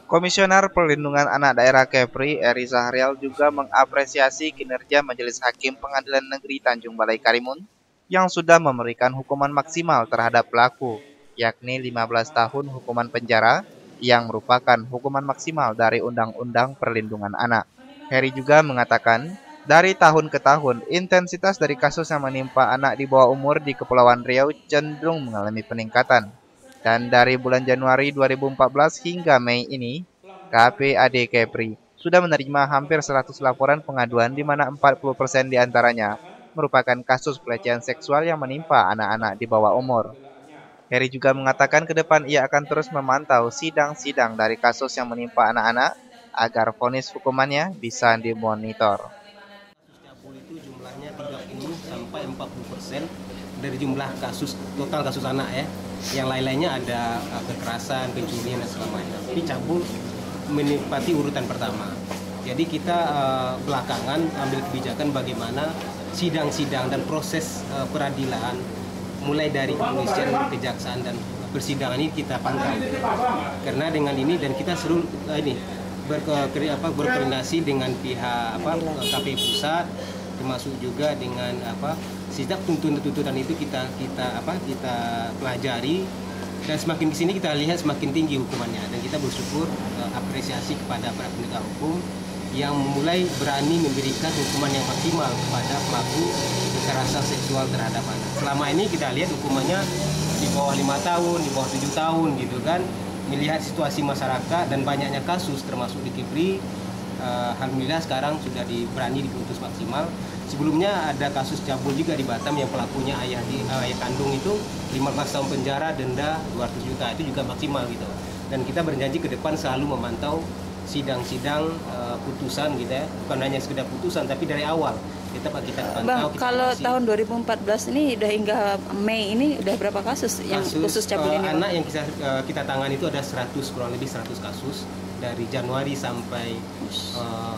Komisioner Perlindungan Anak Daerah Kepri, Eri Zahrial juga mengapresiasi kinerja Majelis Hakim Pengadilan Negeri Tanjung Balai Karimun yang sudah memberikan hukuman maksimal terhadap pelaku, yakni 15 tahun hukuman penjara yang merupakan hukuman maksimal dari Undang-Undang Perlindungan Anak. Heri juga mengatakan, dari tahun ke tahun, intensitas dari kasus yang menimpa anak di bawah umur di Kepulauan Riau cenderung mengalami peningkatan. Dan dari bulan Januari 2014 hingga Mei ini, KPAD Kepri sudah menerima hampir 100 laporan pengaduan di mana 40% diantaranya merupakan kasus pelecehan seksual yang menimpa anak-anak di bawah umur. Heri juga mengatakan ke depan ia akan terus memantau sidang-sidang dari kasus yang menimpa anak-anak agar vonis hukumannya bisa dimonitor. Cabul itu jumlahnya 30 sampai 40% dari jumlah kasus total kasus anak ya. Yang lain-lainnya ada kekerasan, pencurian dan segala macam. Tapi cabul menempati urutan pertama. Jadi kita belakangan ambil kebijakan bagaimana sidang-sidang dan proses peradilan mulai dari kepolisian, kejaksaan dan persidangan ini kita pantau. Karena dengan ini dan kita seluruh ini berkoordinasi dengan pihak KPU pusat, termasuk juga dengan setiap tuntutan itu kita pelajari, dan semakin kesini kita lihat semakin tinggi hukumannya, dan kita bersyukur apresiasi kepada para penegak hukum yang mulai berani memberikan hukuman yang maksimal kepada pelaku kekerasan seksual terhadap anak. Selama ini kita lihat hukumannya di bawah 5 tahun, di bawah 7 tahun gitu kan. Melihat situasi masyarakat dan banyaknya kasus termasuk di Kepri, alhamdulillah sekarang sudah berani diputus maksimal. Sebelumnya ada kasus cabul juga di Batam yang pelakunya ayah kandung itu 15 tahun penjara, denda 200 juta, itu juga maksimal gitu. Dan kita berjanji ke depan selalu memantau sidang-sidang putusan gitu ya, bukan hanya sekedar putusan tapi dari awal kita pantau. Bang, kalau tahun 2014 ini udah hingga Mei ini udah berapa kasus yang khusus cabul ini? Anak yang kita tangani itu ada 100, kurang lebih 100 kasus dari Januari sampai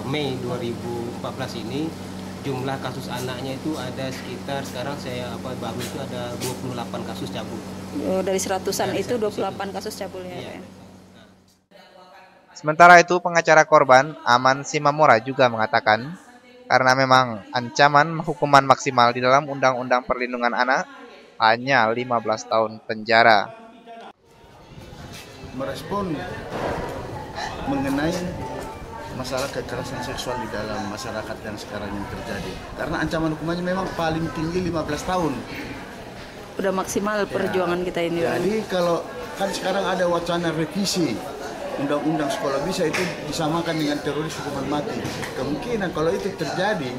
Mei 2014 ini. Jumlah kasus anaknya itu ada sekitar, sekarang baru itu ada 28 kasus cabul. Dari 100-an itu 28 kasus cabulnya. Iya. Sementara itu, pengacara korban, Aman Simamora juga mengatakan, karena memang ancaman hukuman maksimal di dalam Undang-Undang Perlindungan Anak hanya 15 tahun penjara. Merespon mengenai masalah kekerasan seksual di dalam masyarakat yang sekarang yang terjadi. Karena ancaman hukumannya memang paling tinggi 15 tahun. Udah maksimal perjuangan kita ini. Jadi kalau kan sekarang ada wacana revisi Undang-Undang Sekolah Bisa itu disamakan dengan teroris hukuman mati. Kemungkinan kalau itu terjadi,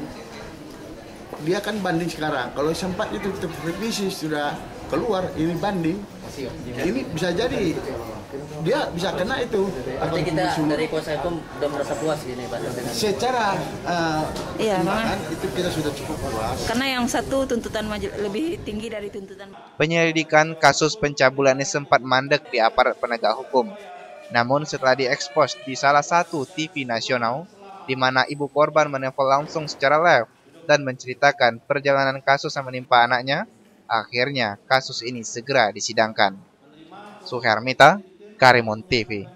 dia kan banding sekarang. Kalau sempat itu revisi sudah keluar, ini banding, ini bisa jadi dia bisa kena itu. Artinya kita dari kuasa hukum sudah merasa puas gini Pak? Secara karena itu kita sudah cukup puas. Karena yang satu tuntutan lebih tinggi dari tuntutan. Penyelidikan kasus pencabulan ini sempat mandek di aparat penegak hukum. Namun setelah diekspos di salah satu TV nasional, di mana ibu korban menelpon langsung secara live dan menceritakan perjalanan kasus yang menimpa anaknya, akhirnya kasus ini segera disidangkan. Suhermita, Karimun TV.